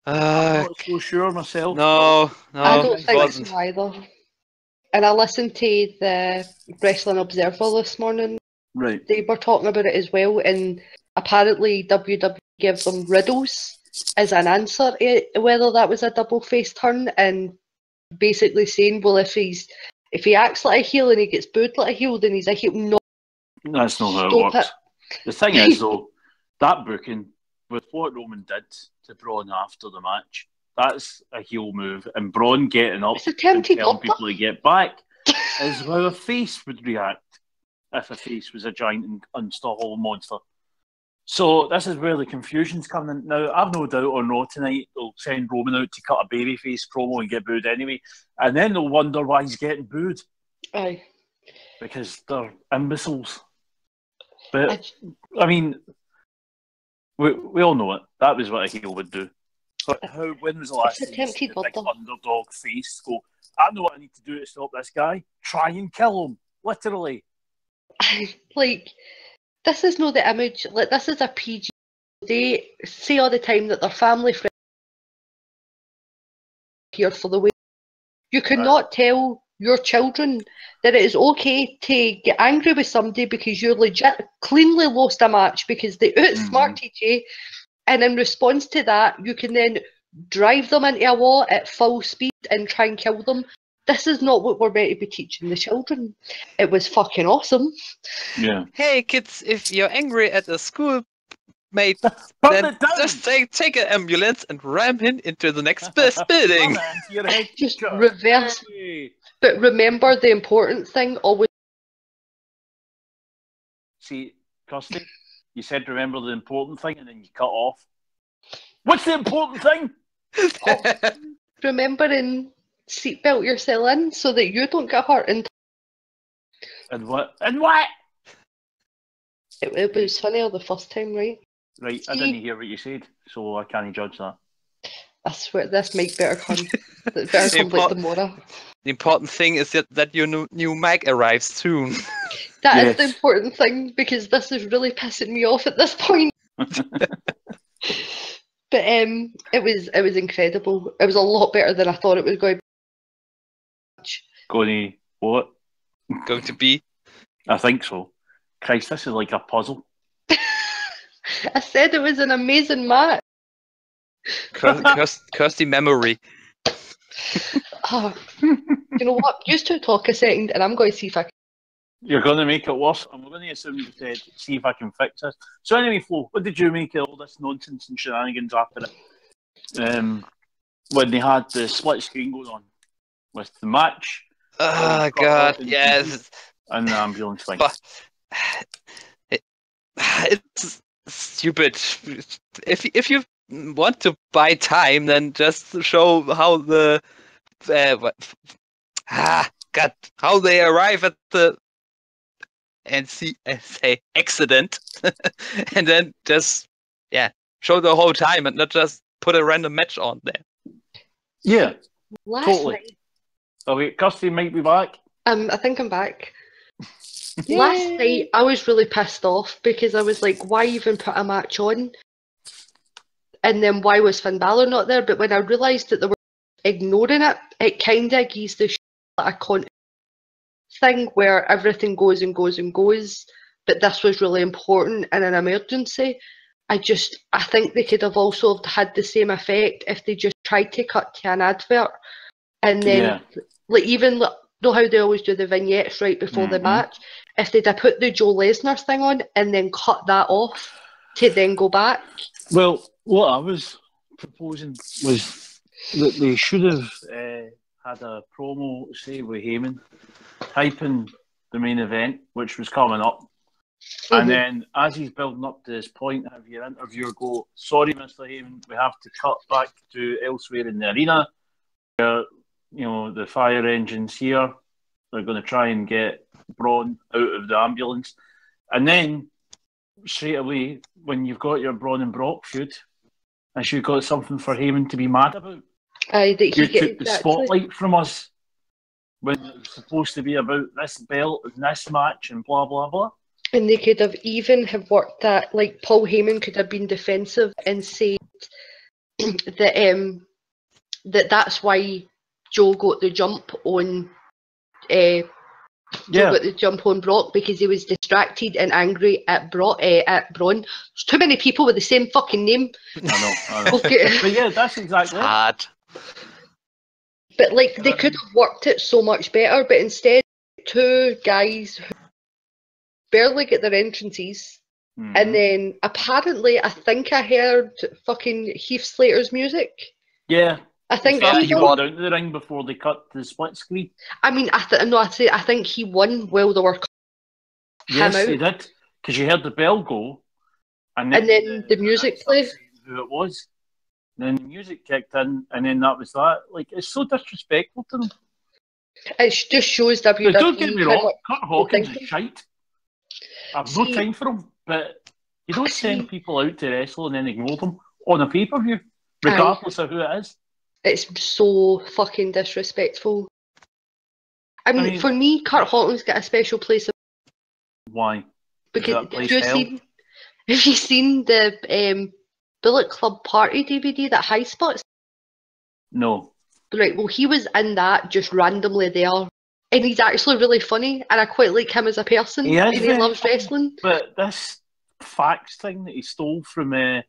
I'm not so sure myself. No, I don't think so either. And I listened to the Wrestling Observer this morning. Right. They were talking about it as well, and apparently WWE gives them riddles as an answer to whether that was a double face turn, and basically saying, well, if he acts like a heel and he gets booed like a heel, then he's a heel. No, that's not how it works. The thing is, though, that booking with what Roman did to Braun after the match, that's a heel move, and Braun getting up and telling people to get back is how a face would react if a face was a giant and unstoppable monster. So this is where the confusion's coming in. Now, I've no doubt on Raw tonight they'll send Roman out to cut a babyface promo and get booed anyway, and then they'll wonder why he's getting booed. Aye. Because they're imbeciles. But, I mean, we all know it. That was what a heel would do. But when was the last time you see the big underdog face go, I know what I need to do to stop this guy? Try and kill him. literally. Like, this is not the image. Like, this is a PG. They say all the time that their family friends are here for the way. You cannot tell your children that it is okay to get angry with somebody because you legit cleanly lost a match because they outsmarted you, and in response to that, you can then drive them into a wall at full speed and try and kill them. This is not what we're meant to be teaching the children. It was fucking awesome. Yeah. Hey kids, if you're angry at a schoolmate, then just take an ambulance and ram him into the next building. Just reverse. But remember the important thing always. See, Kirsty, you said remember the important thing and then you cut off. What's the important thing? Remembering seatbelt yourself in so that you don't get hurt. And what? And what? It was funnier the first time, right? Right, I didn't hear what you said, so I can't judge that. I swear this mic better come like tomorrow. The important thing is that your new mic arrives soon. That is the important thing, because this is really pissing me off at this point. But it was incredible. It was a lot better than I thought it was going to be. Going to what? Going to be? I think so. Christ, this is like a puzzle. I said it was an amazing match. Kirsty memory. Oh, you know what? Just to talk a second, and I'm going to see if I can. You're going to make it worse. I'm going to assume you said, see if I can fix this. So anyway, Flo, what did you make of all this nonsense and shenanigans after it? When they had the split screen going on with the match. Oh, God, yes. And the ambulance thing. But it's stupid. If you want to buy time, then just show how the how they arrive at the say accident, and then just show the whole time and not just put a random match on there. Yeah, totally. Night, oh wait, Kirsty might be back. I think I'm back. Last night I was really pissed off because I was like, why even put a match on? And then why was Finn Balor not there? But when I realised that they were ignoring it, it kind of gives the like a con thing where everything goes and goes and goes. But this was really important in an emergency. I think they could have also had the same effect if they just tried to cut to an advert. And then, like, even know how they always do the vignettes right before the match? If they'd have put the Joe Lesnar thing on and then cut that off to then go back. Well, what I was proposing was that they should have had a promo, say, with Heyman, hyping the main event, which was coming up. And then, as he's building up to this point, have your interviewer go, sorry, Mr. Heyman, we have to cut back to elsewhere in the arena. Where, you know, the fire engine's here. They're going to try and get Braun out of the ambulance. And then, straight away, when you've got your Braun and Brock feud, and you've got something for Heyman to be mad about, you took the spotlight from us when it was supposed to be about this belt and this match and blah, blah, blah. And they could have even have worked that, like, Paul Heyman could have been defensive and said that that's why Joe got the jump on got the jump on Brock, because he was distracted and angry at Braun. There's too many people with the same fucking name. I know. But yeah, that's exactly hard. But like, they could have worked it so much better, but instead, two guys who barely get their entrances, and then apparently, I think I heard fucking Heath Slater's music. Yeah. I think he won down to the ring before they cut the split screen. I mean, I think he won while they were cutting him out. Yes, he did, because you heard the bell go, and then the music played. Who it was? And then the music kicked in, and then that was that. Like, it's so disrespectful to them. It just shows WWE. But don't get me wrong, Kurt Hawkins is shite. I've no time for him, but you don't send people out to wrestle and then ignore them on a pay-per-view, regardless of who it is. It's so fucking disrespectful. I mean, for me, Kurt Hawkins got a special place. Why? Because have you seen the Bullet Club Party DVD that High Spots? No. Right, well, he was in that just randomly there. And he's actually really funny, and I quite like him as a person. He is and he loves funny, wrestling. But this fax thing that he stole from I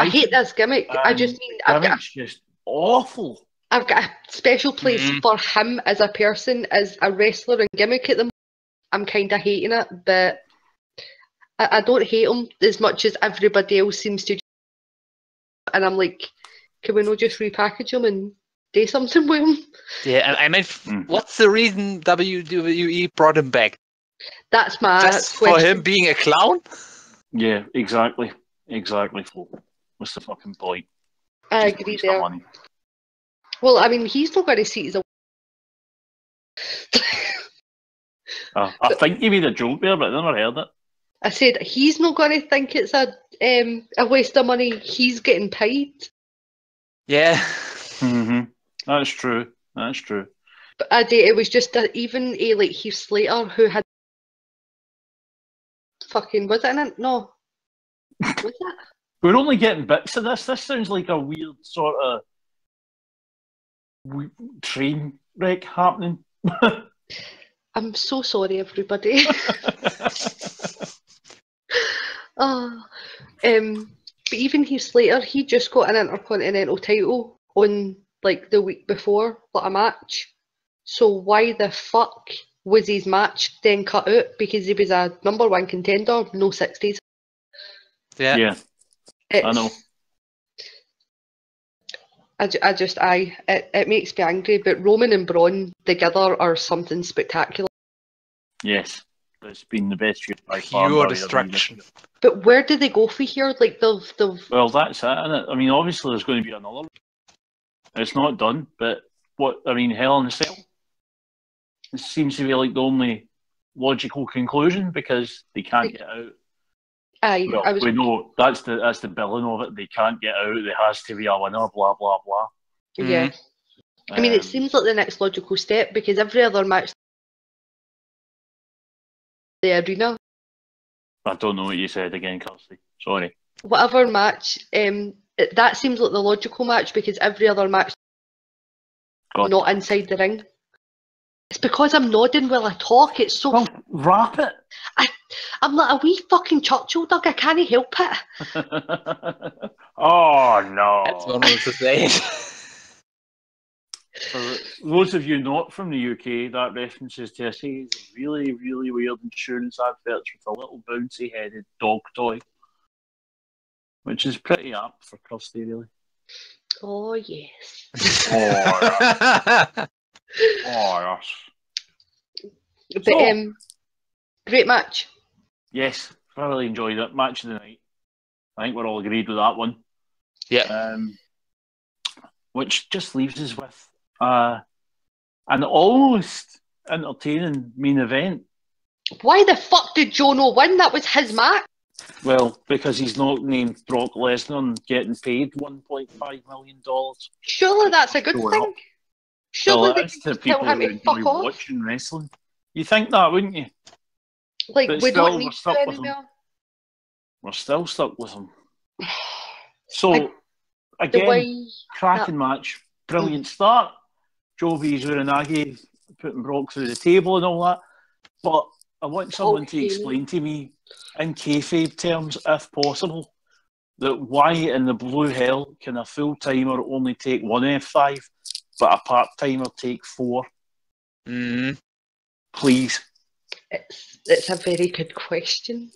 hate this gimmick. I just mean gimmick's just awful. I've got a special place for him as a person, as a wrestler and gimmick at the moment. I'm kind of hating it, but I don't hate him as much as everybody else seems to. And I'm like, can we not just repackage him and do something with him? Yeah, I mean, what's the reason WWE brought him back? That's my Just question. For him being a clown? Yeah, exactly. What's the fucking point? I agree there. Well, I mean, he's not going to see his own. I think you made a joke there, but I never heard it. I said he's not going to think it's a waste of money. He's getting paid. Yeah. That's true. But it was just even like Heath Slater who had fucking was it? No. Was that? We're only getting bits of this. This sounds like a weird sort of train wreck happening. I'm so sorry, everybody. But even Heath Slater, he just got an Intercontinental title on like the week before, like a match. So why the fuck was his match then cut out? Because he was a #1 contender, no 60s. Yeah. I know. It makes me angry, but Roman and Braun together are something spectacular. Yes, it's been the best year by far. Pure destruction. But where do they go for here? Like they've. Well, that's it, isn't it? I mean, obviously there's going to be another one. It's not done, but Hell in a Cell. It seems to be like the only logical conclusion because they can't get out. We know that's the billing of it. They can't get out. There has to be a winner. Blah blah blah. Yeah, I mean, it seems like the next logical step because every other match, the arena. I don't know what you said again, Kirsty. Sorry. Whatever match, that seems like the logical match because every other match, not inside the ring. It's because I'm nodding while I talk. It's so. Well, wrap it. I'm like a wee fucking Churchill dog. I can't help it. Oh no! That's what I was to say. For those of you not from the UK, that references to a series of really, really weird insurance adverts with a little bouncy-headed dog toy, which is pretty apt for Kirsty, really. Oh yes. Oh yes. But great match. Yes, thoroughly enjoyed it. Match of the night. I think we're all agreed with that one. Yeah. Which just leaves us with an almost entertaining main event. Why the fuck did Jono win? That was his match. Well, because he's not named Brock Lesnar and getting paid $1.5 million. Surely that's a good thing. Surely they to can tell him to fuck off. Watching wrestling. You think that, wouldn't you? Like, but we don't need to anymore. We're still stuck with him. So, again, cracking match. Brilliant start. Jovi Uranagi putting Brock through the table and all that. But I want someone to explain to me, in kayfabe terms, if possible, that why in the blue hell can a full-timer only take 1 F5, but a part-timer take 4? Please. It's a very good question.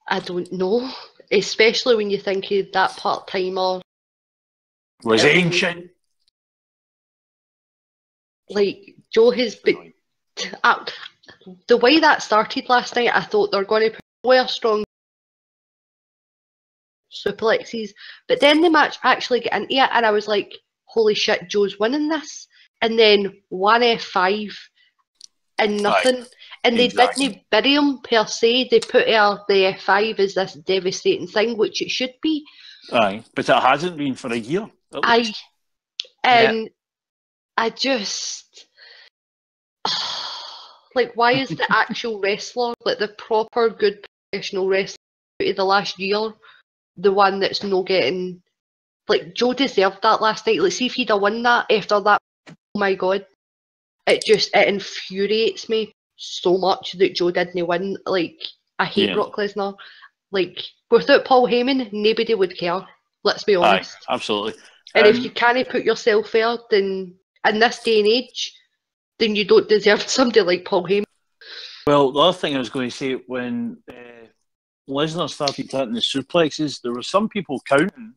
I don't know. Especially when you think of that part-timer was ancient. Like, Joe has been... the way that started last night, I thought they were going to put strong suplexes, but then the match actually got into it, and I was like, holy shit, Joe's winning this. And then 1 F5 and nothing. And they didn't bury him per se. They put the F5 as this devastating thing, which it should be. Aye, but it hasn't been for a year. I just... Like, why is the actual wrestler, like the proper good professional wrestler of the last year, the one that's no getting... Like, Joe deserved that last night. Like, see if he'd have won that after that, oh my God. It infuriates me so much that Joe didn't win. Like, I hate Brock Lesnar. Like, without Paul Heyman, nobody would care. Let's be honest. Aye, absolutely. And if you can't put yourself there, then in this day and age, then you don't deserve somebody like Paul Heyman. Well, the other thing I was going to say, when Lesnar started hitting the suplexes, there were some people counting,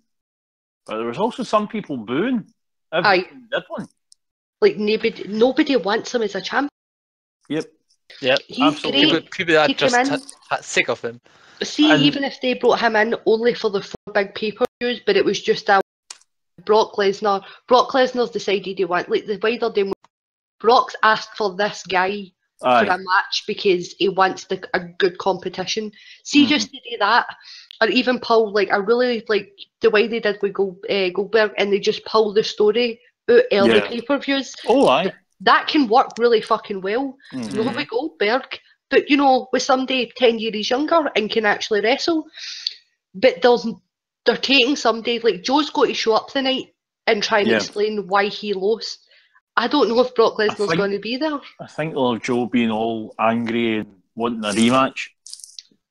but there was also some people booing. Everyone did one. Like, nobody wants him as a champion. Yep, He's absolutely. great. People are just sick of him. See, even if they brought him in only for the 4 big pay-per-views, but it was just a Brock Lesnar's decided he wants, like the way they're doing. Brock's asked for this guy for a match because he wants a good competition. See, just to do that, or even pull, like, I really like the way they did with Goldberg, and they just pull the story out early pay-per-views. Oh, aye. That can work really fucking well. Not with Goldberg, but, you know, with somebody 10 years younger and can actually wrestle. But they're taking somebody, like, Joe's got to show up the night and try and explain why he lost. I don't know if Brock Lesnar's going to be there. I think they'll have Joe being all angry and wanting a rematch.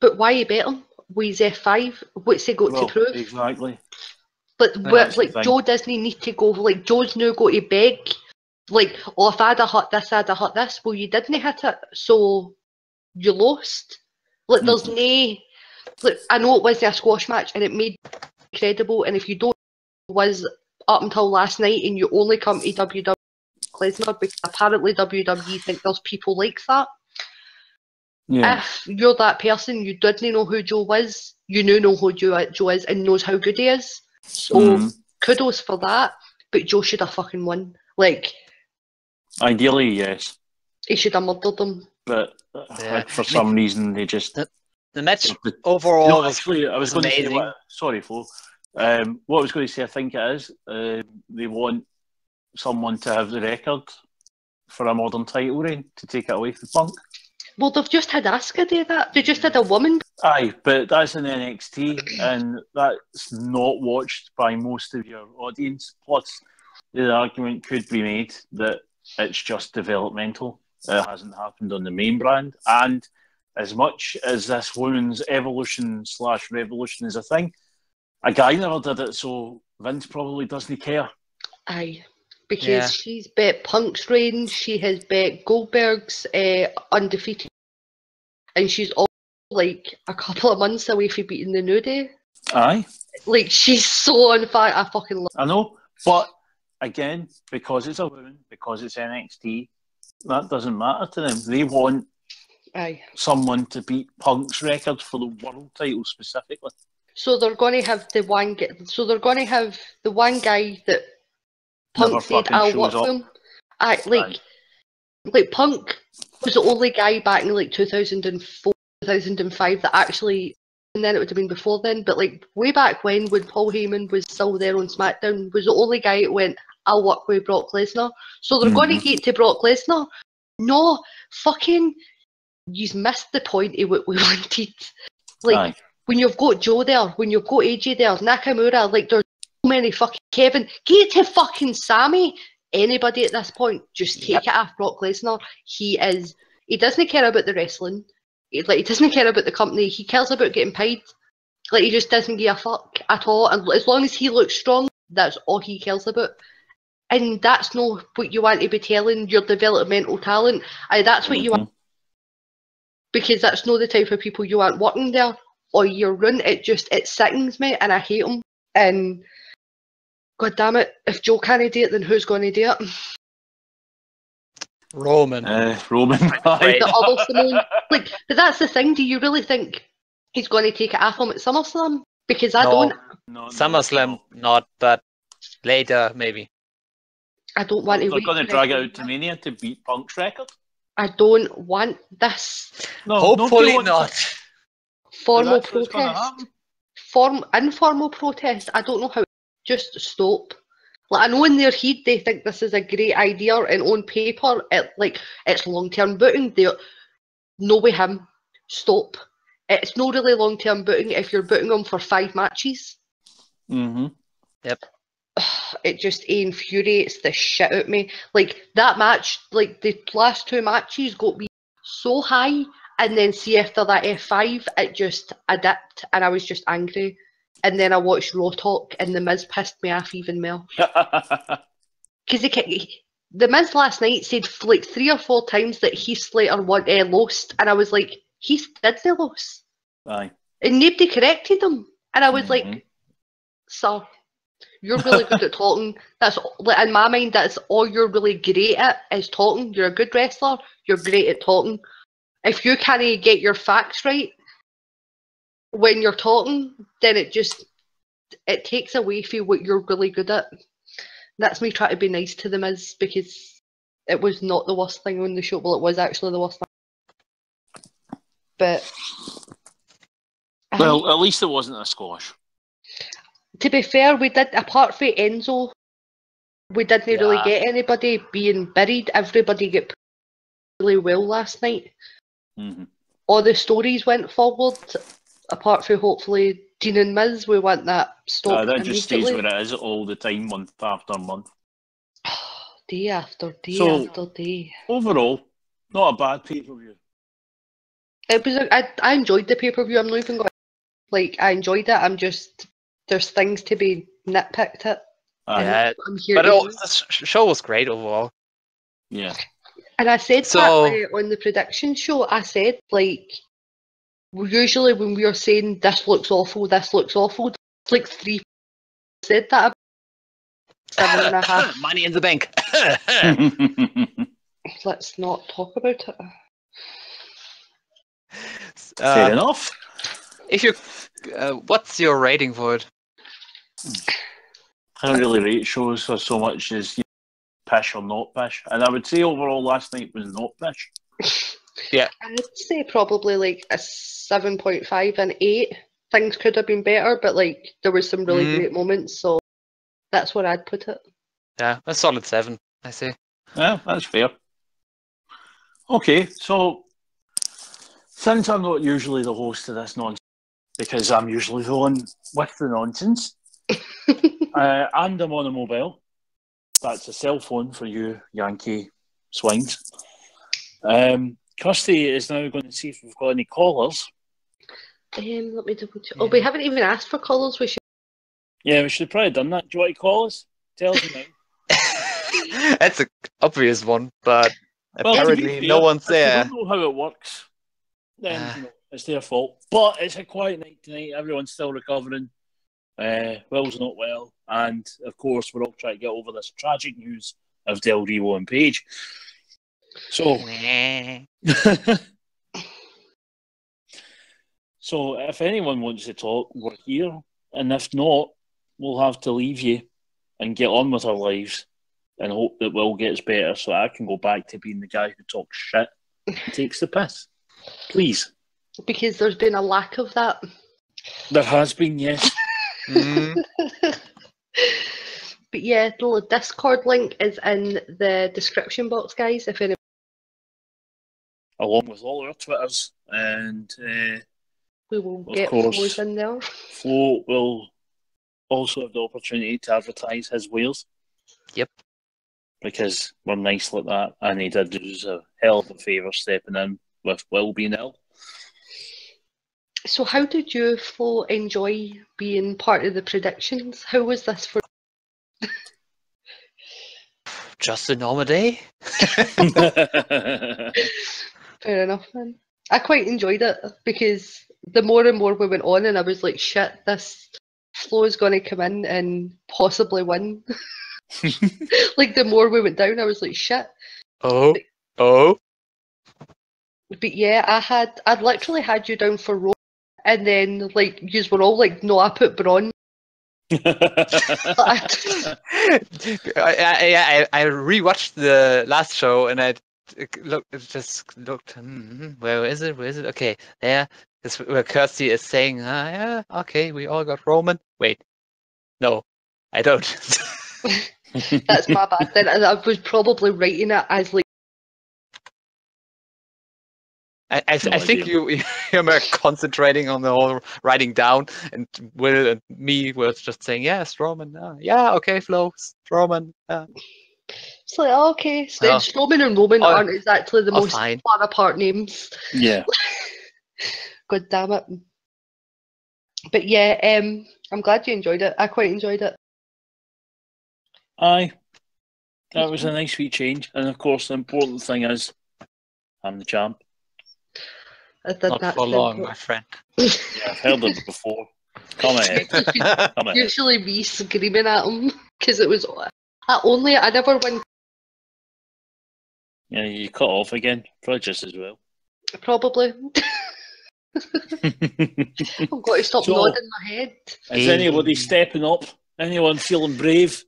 But why bet him? He's F5. What's he got to prove? Exactly. But Joe doesn't need to go. Like, Joe's now got to beg. Like, oh, if I'd have hit this, I'd have hit this. Well, you didn't hit it, so you lost. Like, there's no... Like, I know it wasn't a squash match, and it made it incredible. And if you don't was up until last night, and you only come to WWE Lesnar because apparently WWE think there's people like that. Yeah. If you're that person, you didn't know who Joe was. You now know who Joe is and knows how good he is. So kudos for that. But Joe should have fucking won. Like, ideally, yes. He should have murdered them. But for some reason, they just... The match overall was actually, I was amazing. Going to say, sorry, Flo. What I was going to say, I think it is, they want someone to have the record for a modern title reign to take it away from Punk. Well, they've just had Asuka do that. They just had a woman. Aye, but that's in NXT, and that's not watched by most of your audience. Plus, the argument could be made that it's just developmental. It hasn't happened on the main brand. And as much as this women's evolution/revolution is a thing, a guy never did it, so Vince probably doesn't care. Aye. Because she's bet Punk's reign, she has bet Goldberg's undefeated, and she's all like a couple of months away from beating the New Day. Aye. Like, she's so on fire. I fucking love her. I know, but again, because it's a woman, because it's NXT, that doesn't matter to them. They want someone to beat Punk's record for the world title specifically. So they're going to have the one. So they're going to have the one guy that Punk said, "I'll work for him." Like Punk was the only guy back in like 2004, 2005 that actually, and then it would have been before then, but like way back when Paul Heyman was still there on SmackDown, was the only guy that went, "I'll work with Brock Lesnar." So they're going to get to Brock Lesnar. No, fucking, you've missed the point of what we wanted. Like, when you've got Joe there, when you've got AJ there, Nakamura, like, there's so many fucking Kevin. Get to fucking Sammy. Anybody at this point, just take it off Brock Lesnar. He doesn't care about the wrestling. He doesn't care about the company. He cares about getting paid. Like, he just doesn't give a fuck at all. And as long as he looks strong, that's all he cares about. And that's not what you want to be telling your developmental talent. That's what you want. Because that's not the type of people you want working there. Or you're run. It sickens me, and I hate him. And God damn it, if Joe can't do it, then who's going to do it? Roman. The other Simone. Like, but that's the thing. Do you really think he's going to take it off him at SummerSlam? Because I don't. No, SummerSlam, not, but later maybe. I don't want to. They're going to drag it out to Mania to beat Punk's record. I don't want this. No, hopefully not. Formal protest. Informal protest. I don't know how. Just stop. Like, I know in their head they think this is a great idea, and on paper, it's long-term booking. They no with him. Stop. It's not really long-term booking if you're booking him for 5 matches. Mm-hmm. Yep. It just infuriates the shit out of me. Like, that match, like, the last 2 matches got me so high, and then see after that F5, it just, I dipped, and I was just angry. And then I watched Raw Talk, and The Miz pissed me off even more. Because The Miz last night said like 3 or 4 times that Heath Slater lost, and I was like, Heath didn't lose. Aye. And nobody corrected him. And I was like, sir, you're really good at talking. That's, like, in my mind, that's all you're really great at, is talking. You're a good wrestler. You're great at talking. If you can't get your facts right when you're talking, then it takes away from what you're really good at. That's me trying to be nice to The Miz, because it was not the worst thing on the show. Well, it was actually the worst thing. But well, at least it wasn't a squash. To be fair, we did, apart from Enzo, we didn't really get anybody being buried. Everybody got really well last night. Mm-hmm. All the stories went forward, apart from hopefully Dean and Miz. We want that stopped that just stays immediately. where it is all the time, month after month. Day after day after day. Overall, not a bad pay-per-view. It was. I enjoyed the pay-per-view. I'm not even going. Like, I enjoyed it. I'm just, there's things to be nitpicked at. Yeah, I'm here but to the show was great overall. Yeah. And I said that on the prediction show. I said, like, usually when we are saying this looks awful, it's like 3 said that. 7.5. Money in the bank. Let's not talk about it. Fair enough. If you, what's your rating for it? I don't really rate shows for so much as pish or not pish, and I would say overall last night was not pish. Yeah, I'd say probably like a 7.5 and 8. Things could have been better, but like there was some really great moments, so that's where I'd put it. Yeah, a solid 7, I say. Yeah, that's fair. Okay, so since I'm not usually the host of this nonsense, because I'm usually the one with the nonsense, and I'm on a mobile. That's a cell phone for you Yankee swines. Kirsty is now going to see if we've got any callers. Let me double check. Oh, we haven't even asked for callers. We should. Yeah, we should have probably done that. Do you want to call us? Tell us now. That's an obvious one, but apparently no one's there. I don't know how it works. Then it's their fault. But it's a quiet night tonight. Everyone's still recovering. Will's not well, and of course we're all trying to get over this tragic news of Del Rio and Paige. So, so if anyone wants to talk, we're here, and if not, we'll have to leave you and get on with our lives and hope that Will gets better, so I can go back to being the guy who talks shit and takes the piss. Please. Because there's been a lack of that. There has been, yes. But yeah, the Discord link is in the description box, guys. If anyone, along with all our Twitters, and we will get Flo's in there. Flo will also have the opportunity to advertise his wares. Yep. Because we're nice like that, and he did do us a hell of a favour stepping in with Will being ill. So how did you, Flo, enjoy being part of the predictions? How was this for you? Just a normal day. Fair enough, man. I quite enjoyed it, because the more and more we went on, and I was like, shit, this Flo is going to come in and possibly win. Like, the more we went down, I was like, shit. But yeah, I'd literally had you down for Raw, and then like yous were all like, no, I put Braun. I rewatched the last show, and I looked. Where is it? Okay, there. This where Kirsty is saying, yeah, okay, we all got Roman. Wait, no, I don't. That's my bad. Then I was probably writing it as like. I think you're more concentrating on the whole writing down, and Will and me were just saying, yeah, Strowman, yeah, okay, Flo, Strowman. It's like, oh, okay, Strowman and Roman aren't exactly the most fine. far apart names. Yeah. God damn it. But yeah, I'm glad you enjoyed it. I quite enjoyed it. Aye. That was a nice wee change. And of course, the important thing is, I'm the champ. I did Not that for long, my friend. Yeah, I've heard it before. Come ahead. Come ahead. Usually me screaming at him because it was I never win. Yeah, you cut off again. Probably just as well. Probably. I've got to stop nodding my head. Is anybody stepping up? Anyone feeling brave?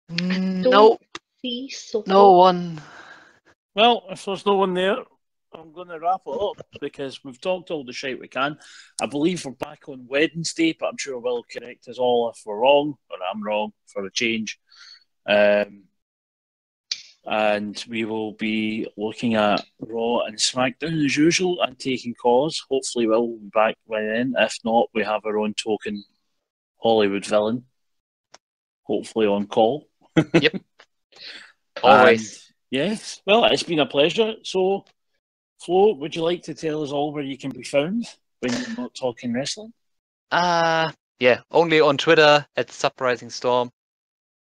No. See so No one. Well, if there's no one there, I'm going to wrap it up because we've talked all the shite we can. I believe we're back on Wednesday, but I'm sure Will correct us all if we're wrong, or I'm wrong for a change. And we will be looking at Raw and SmackDown as usual and taking calls. Hopefully we'll be back by then. If not, we have our own token Hollywood villain, hopefully on call. Yep. Always. And, yes. Well, it's been a pleasure. So, Flo, would you like to tell us all where you can be found when you're not talking wrestling? Yeah, only on Twitter at Subrising Storm.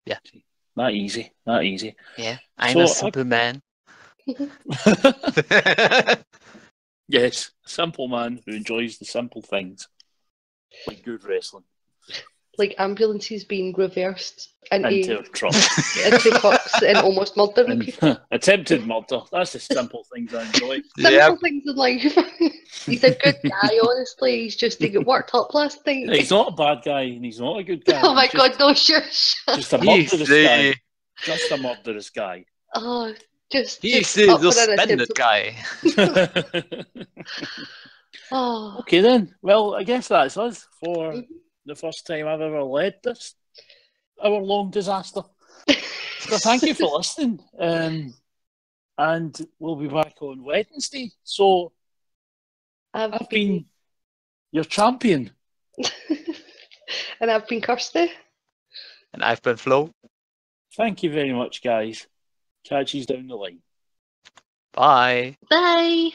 Yeah. Not easy. Not easy. Yeah, I'm a simple man. Yes, a simple man who enjoys the simple things, like good wrestling. Like ambulances being reversed into trucks. into trucks and almost murdering people. Attempted murder. That's the simple things I enjoy. Simple things in life. He's a good guy, honestly. He's just to get worked up last night. He's not a bad guy and he's not a good guy. Oh my god, no, shush. Just a murderous guy. Just a murderous guy. Oh, He's the suspended guy. Oh. Okay then. Well, I guess that's us for the first time I've ever led this hour-long disaster. So thank you for listening. And we'll be back on Wednesday. So I've been your champion. And I've been Kirsty. And I've been Flo. Thank you very much, guys. Catch you down the line. Bye. Bye.